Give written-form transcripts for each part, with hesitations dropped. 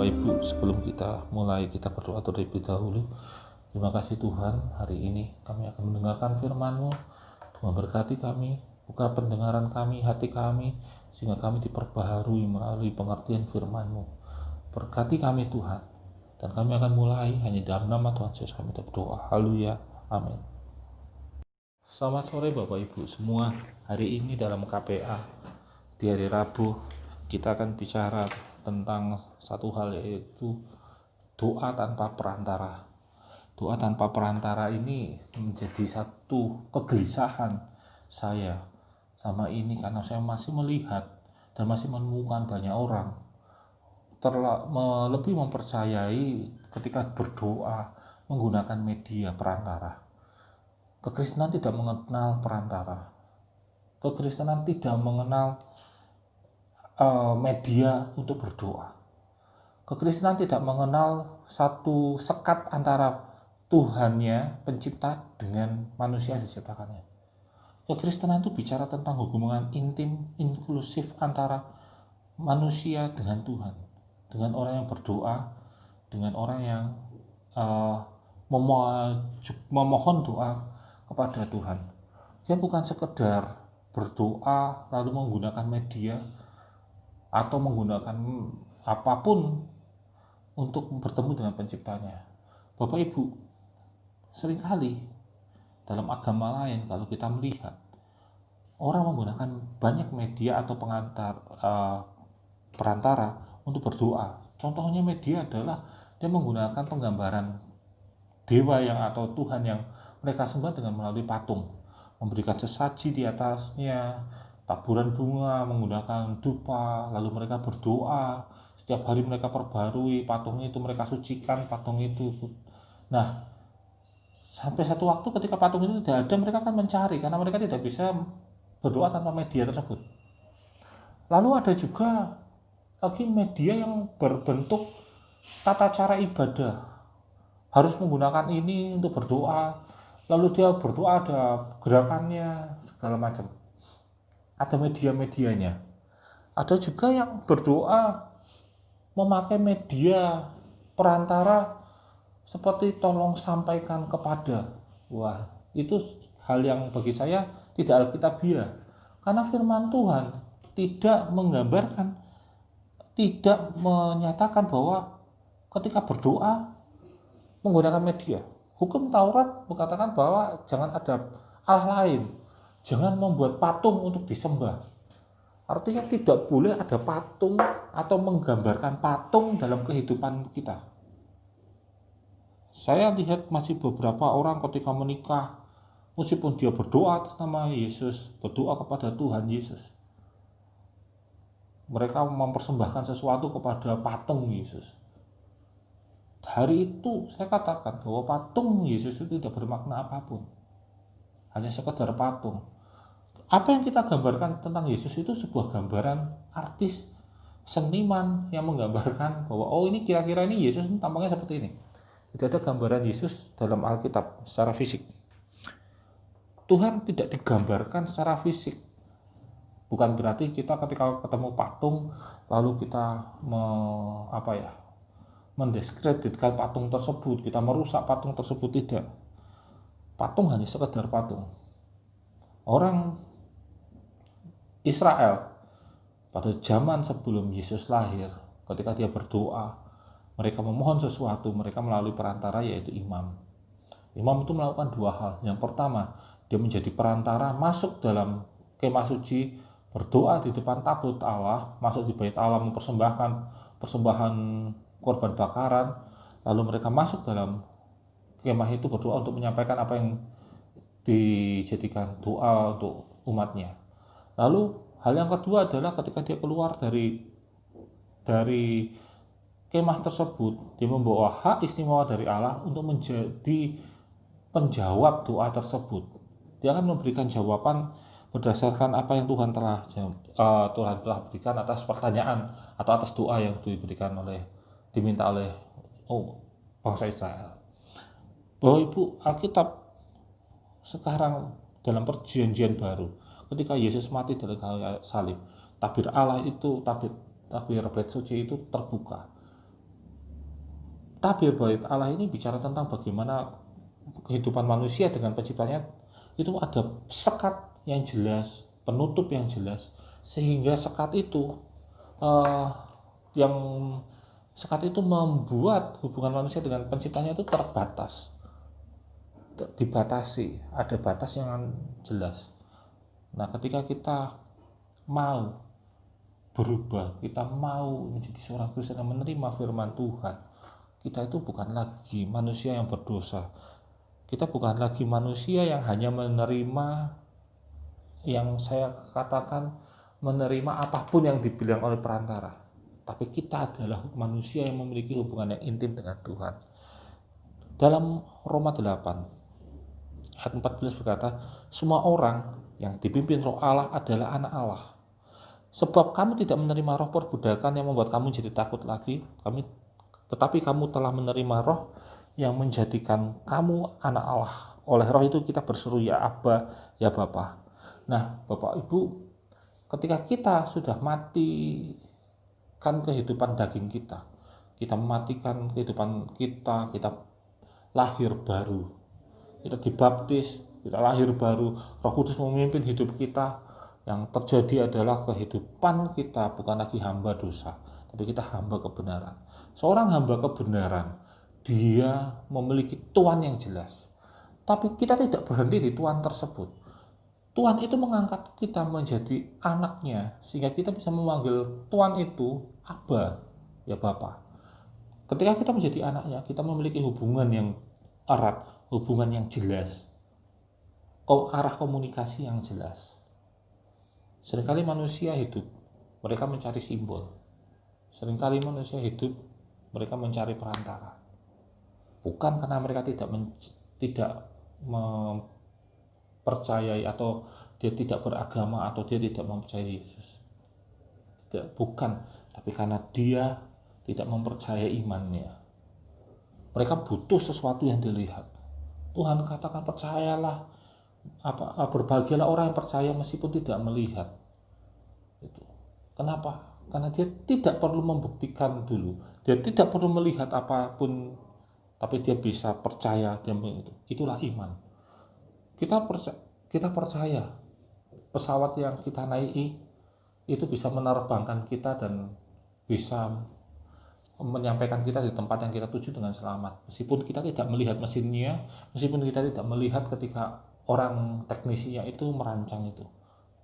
Bapak Ibu, sebelum kita mulai, kita berdoa terlebih dahulu. Terima kasih Tuhan, hari ini kami akan mendengarkan firman-Mu. Tuhan berkati kami, buka pendengaran kami, hati kami, sehingga kami diperbaharui melalui pengertian firman-Mu. Berkati kami Tuhan, dan kami akan mulai hanya dalam nama Tuhan Yesus kami berdoa. Haleluya, amin. Selamat sore Bapak Ibu semua. Hari ini dalam KPA di hari Rabu kita akan bicara tentang satu hal, yaitu doa tanpa perantara. Doa tanpa perantara ini menjadi satu kegelisahan saya sama ini, karena saya masih melihat dan masih menemukan banyak orang lebih mempercayai ketika berdoa menggunakan media perantara. Kekristenan tidak mengenal perantara. Kekristenan tidak mengenal media untuk berdoa. Kekristenan tidak mengenal satu sekat antara Tuhannya, pencipta, dengan manusia yang diciptakannya. Kekristenan itu bicara tentang hubungan intim, inklusif antara manusia dengan Tuhan, dengan orang yang berdoa, dengan orang yang memohon doa kepada Tuhan. Dia bukan sekedar berdoa lalu menggunakan media atau menggunakan apapun untuk bertemu dengan penciptanya. Bapak Ibu, seringkali dalam agama lain kalau kita melihat orang menggunakan banyak media atau perantara untuk berdoa. Contohnya media adalah dia menggunakan penggambaran dewa atau Tuhan yang mereka sembah dengan melalui patung, memberikan sesaji di atasnya, taburan bunga, menggunakan dupa, lalu mereka berdoa. Setiap hari mereka perbarui patung itu, mereka sucikan patung itu. Nah, sampai satu waktu ketika patung itu tidak ada, mereka akan mencari, karena mereka tidak bisa berdoa tanpa media tersebut. Lalu ada juga lagi media yang berbentuk tata cara ibadah, harus menggunakan ini untuk berdoa, lalu dia berdoa ada gerakannya segala macam. Ada media-medianya. Ada juga yang berdoa memakai media perantara seperti tolong sampaikan kepada. Wah, itu hal yang bagi saya tidak alkitabiah. Karena firman Tuhan tidak menggambarkan, tidak menyatakan bahwa ketika berdoa menggunakan media. Hukum Taurat mengatakan bahwa jangan ada Allah lain, jangan membuat patung untuk disembah. Artinya tidak boleh ada patung atau menggambarkan patung dalam kehidupan kita. Saya lihat masih beberapa orang ketika menikah, meskipun dia berdoa atas nama Yesus, berdoa kepada Tuhan Yesus, mereka mempersembahkan sesuatu kepada patung Yesus. Hari itu saya katakan bahwa patung Yesus itu tidak bermakna apapun, hanya sekedar patung. Apa yang kita gambarkan tentang Yesus itu sebuah gambaran artis, seniman yang menggambarkan bahwa ini kira-kira ini Yesus tampaknya seperti ini. Tidak ada gambaran Yesus dalam Alkitab secara fisik. Tuhan tidak digambarkan secara fisik. Bukan berarti kita ketika ketemu patung lalu kita mendiskreditkan patung tersebut, kita merusak patung tersebut. Tidak. Patung hanya sekedar patung. Orang Israel pada zaman sebelum Yesus lahir, ketika dia berdoa, mereka memohon sesuatu, mereka melalui perantara, yaitu imam. Imam itu melakukan dua hal. Yang pertama, dia menjadi perantara masuk dalam kemah suci, berdoa di depan tabut Allah, masuk di bait Allah, mempersembahkan persembahan korban bakaran, lalu mereka masuk dalam kemah itu berdoa untuk menyampaikan apa yang dijadikan doa untuk umatnya. Lalu hal yang kedua adalah ketika dia keluar dari kemah tersebut, dia membawa hak istimewa dari Allah untuk menjadi penjawab doa tersebut. Dia akan memberikan jawaban berdasarkan apa yang Tuhan telah berikan atas pertanyaan atau atas doa yang diminta oleh bangsa Israel. Bapak Ibu, Alkitab sekarang dalam perjanjian baru, ketika Yesus mati dari kayu salib, tabir Allah itu, tabir bait suci itu terbuka. tabir bait Allah ini bicara tentang bagaimana kehidupan manusia dengan penciptanya itu ada sekat yang jelas, penutup yang jelas, sehingga eh, yang sekat itu membuat hubungan manusia dengan penciptanya itu terbatas, dibatasi, ada batas yang jelas. Nah, ketika kita mau berubah, kita mau menjadi seorang Kristen yang menerima firman Tuhan, kita itu bukan lagi manusia yang berdosa. Kita bukan lagi manusia yang hanya menerima, yang saya katakan menerima apapun yang dibilang oleh perantara. Tapi kita adalah manusia yang memiliki hubungan yang intim dengan Tuhan. Dalam Roma 8 ayat 14 berkata, semua orang yang dipimpin roh Allah adalah anak Allah. Sebab kamu tidak menerima roh perbudakan yang membuat kamu jadi takut lagi, tetapi kamu telah menerima roh yang menjadikan kamu anak Allah. Oleh roh itu kita berseru, ya Abba, ya Bapa. Nah, Bapak Ibu, ketika kita sudah matikan kehidupan daging kita mematikan kehidupan kita lahir baru, kita dibaptis, kita lahir baru, Roh Kudus memimpin hidup kita. Yang terjadi adalah kehidupan kita bukan lagi hamba dosa, tapi kita hamba kebenaran. Seorang hamba kebenaran, dia memiliki Tuhan yang jelas. Tapi kita tidak berhenti di Tuhan tersebut. Tuhan itu mengangkat kita menjadi anaknya, sehingga kita bisa memanggil Tuhan itu Abba, ya Bapa. Ketika kita menjadi anaknya, kita memiliki hubungan yang erat, hubungan yang jelas, arah komunikasi yang jelas. Seringkali manusia hidup, mereka mencari simbol. Seringkali manusia hidup, mereka mencari perantara. Bukan karena mereka tidak mempercayai atau dia tidak beragama atau dia tidak mempercayai Yesus. Tidak, bukan, tapi karena dia tidak mempercayai imannya. Mereka butuh sesuatu yang dilihat. Tuhan katakan percayalah, berbahagialah orang yang percaya meskipun tidak melihat. Itu. Kenapa? Karena dia tidak perlu membuktikan dulu, dia tidak perlu melihat apapun, tapi dia bisa percaya. Itulah iman. Kita percaya pesawat yang kita naiki itu bisa menerbangkan kita dan bisa menyampaikan kita di tempat yang kita tuju dengan selamat, meskipun kita tidak melihat mesinnya, meskipun kita tidak melihat ketika orang teknisinya itu merancang itu,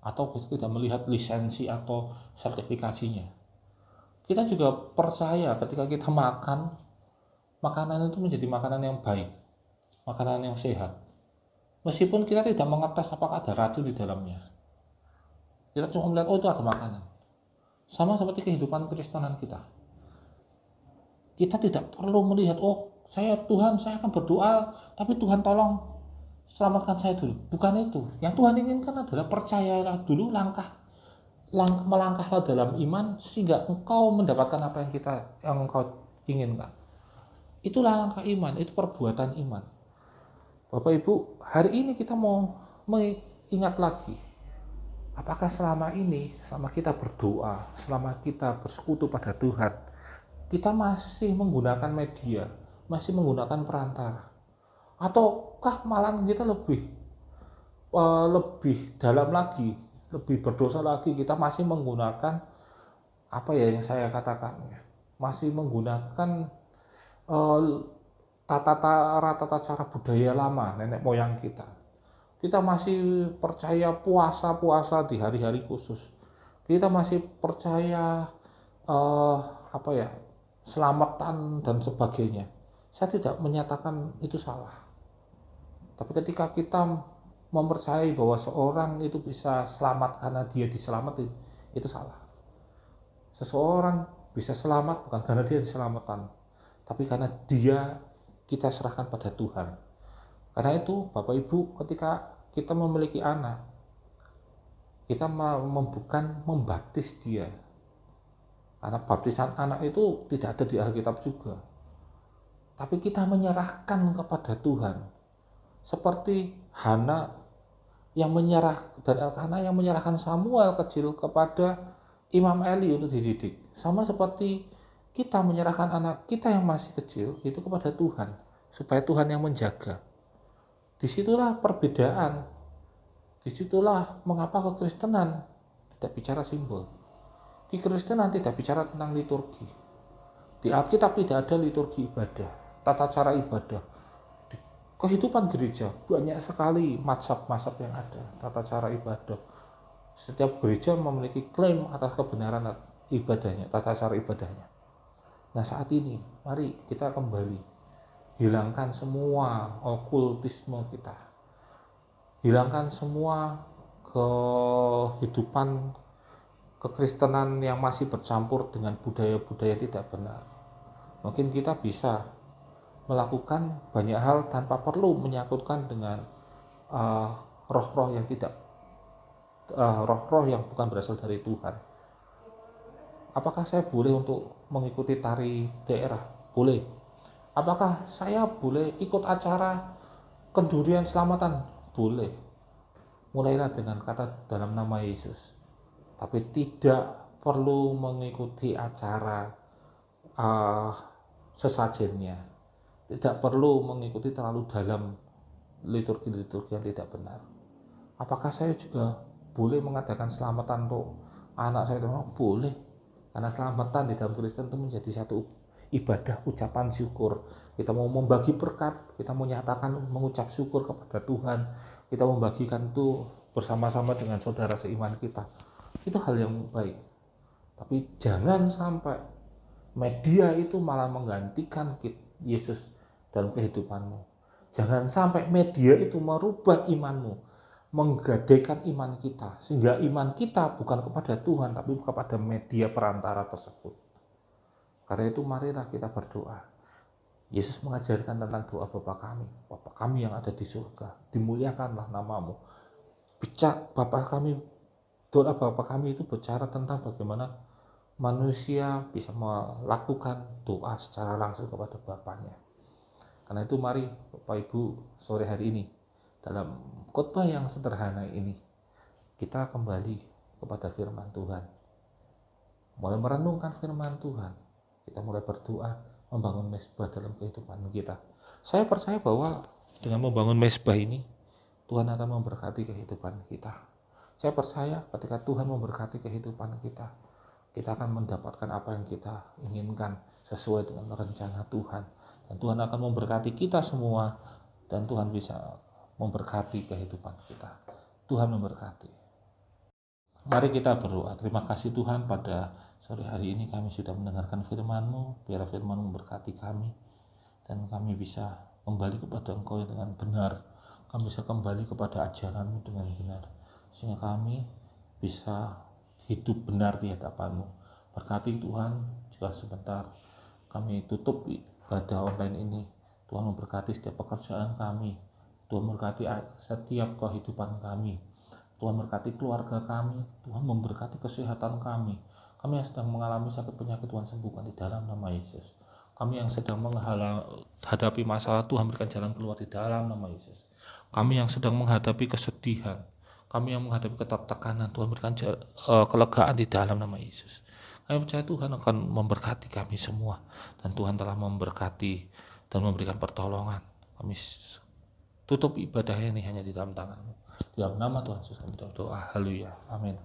atau kita tidak melihat lisensi atau sertifikasinya. Kita juga percaya ketika kita makan, makanan itu menjadi makanan yang baik, makanan yang sehat, meskipun kita tidak mengetes apakah ada racun di dalamnya. Kita cuma melihat, oh itu ada makanan. Sama seperti kehidupan Kristenan kita. Kita tidak perlu melihat, oh Tuhan saya akan berdoa, tapi Tuhan tolong selamatkan saya dulu. Bukan itu. Yang Tuhan inginkan adalah percayalah dulu, melangkahlah dalam iman sehingga engkau mendapatkan apa yang engkau inginkan. Itulah langkah iman, itu perbuatan iman. Bapak Ibu, hari ini kita mau mengingat lagi, apakah selama kita berdoa, selama kita bersekutu pada Tuhan, kita masih menggunakan media, masih menggunakan perantara, ataukah malah kita lebih dalam lagi, lebih berdosa lagi, kita masih menggunakan yang saya katakan, masih menggunakan tata cara budaya lama nenek moyang kita. Kita masih percaya puasa di hari-hari khusus. Kita masih percaya selamatan dan sebagainya. Saya tidak menyatakan itu salah. Tapi ketika kita mempercayai bahwa seorang itu bisa selamat karena dia diselamatin, itu salah. Seseorang bisa selamat bukan karena dia diselamatkan, tapi karena kita serahkan pada Tuhan. Karena itu Bapak Ibu, ketika kita memiliki anak, kita bukan membaptis dia, karena baptisan anak itu tidak ada di Alkitab juga, tapi kita menyerahkan kepada Tuhan, seperti Hana yang Elkana yang menyerahkan Samuel kecil kepada Imam Eli untuk dididik. Sama seperti kita menyerahkan anak kita yang masih kecil itu kepada Tuhan, supaya Tuhan yang menjaga. Disitulah perbedaan, disitulah mengapa kekristenan tidak bicara simbol. Di Kristenan tidak bicara tentang liturgi. Di Alkitab tidak ada liturgi ibadah, tata cara ibadah. Di kehidupan gereja banyak sekali mazhab-mazhab yang ada, tata cara ibadah. Setiap gereja memiliki klaim atas kebenaran ibadahnya, tata cara ibadahnya. Nah, saat ini mari kita kembali hilangkan semua okultisme kita, hilangkan semua kehidupan kekristenan yang masih bercampur dengan budaya-budaya tidak benar. Mungkin kita bisa melakukan banyak hal tanpa perlu menyangkutkan dengan roh-roh yang tidak roh-roh yang bukan berasal dari Tuhan. Apakah saya boleh untuk mengikuti tari daerah? Boleh. Apakah saya boleh ikut acara kendurian selamatan? Boleh. Mulailah dengan kata dalam nama Yesus. Tapi tidak perlu mengikuti acara sesajennya. Tidak perlu mengikuti terlalu dalam liturgi-liturgi yang tidak benar. Apakah saya juga boleh mengadakan selamatan untuk anak saya? Boleh. Karena selamatan di dalam Kristen itu menjadi satu ibadah ucapan syukur. Kita mau membagi berkat, kita mau menyatakan mengucap syukur kepada Tuhan, kita membagikan itu bersama-sama dengan saudara seiman kita. Itu hal yang baik. Tapi jangan sampai media itu malah menggantikan Yesus dalam kehidupanmu. Jangan sampai media itu merubah imanmu, menggadaikan iman kita, sehingga iman kita bukan kepada Tuhan tapi kepada media perantara tersebut. Karena itu marilah kita berdoa. Yesus mengajarkan tentang doa Bapa kami yang ada di surga, dimuliakanlah namamu. Bapa kami, doa Bapa kami itu bicara tentang bagaimana manusia bisa melakukan doa secara langsung kepada Bapaknya. Karena itu mari Bapak Ibu sore hari ini dalam khotbah yang sederhana ini kita kembali kepada firman Tuhan. Mulai merenungkan firman Tuhan, kita mulai berdoa membangun mezbah dalam kehidupan kita. Saya percaya bahwa dengan membangun mezbah ini Tuhan akan memberkati kehidupan kita. Saya percaya ketika Tuhan memberkati kehidupan kita, kita akan mendapatkan apa yang kita inginkan sesuai dengan rencana Tuhan. Dan Tuhan akan memberkati kita semua, dan Tuhan bisa memberkati kehidupan kita. Tuhan memberkati. Mari kita berdoa. Terima kasih Tuhan, pada sore hari ini kami sudah mendengarkan firman-Mu. Biar firman-Mu memberkati kami, dan kami bisa kembali kepada Engkau dengan benar. Kami bisa kembali kepada ajaran-Mu dengan benar, sehingga kami bisa hidup benar di hadapan-Mu. Berkati Tuhan, juga sebentar kami tutup ibadah online ini. Tuhan memberkati setiap pekerjaan kami, Tuhan memberkati setiap kehidupan kami, Tuhan memberkati keluarga kami, Tuhan memberkati kesehatan kami. Kami yang sedang mengalami sakit penyakit, Tuhan sembuhkan di dalam nama Yesus. Kami yang sedang menghadapi masalah, Tuhan berikan jalan keluar di dalam nama Yesus. Kami yang sedang menghadapi kesedihan, kami yang menghadapi ketertekanan, Tuhan berikan kelegaan di dalam nama Yesus. Kami percaya Tuhan akan memberkati kami semua, dan Tuhan telah memberkati dan memberikan pertolongan. Kami tutup ibadah ini hanya di dalam tangan-Mu. Di dalam nama Tuhan Yesus kami berdoa. Haleluya. Amin.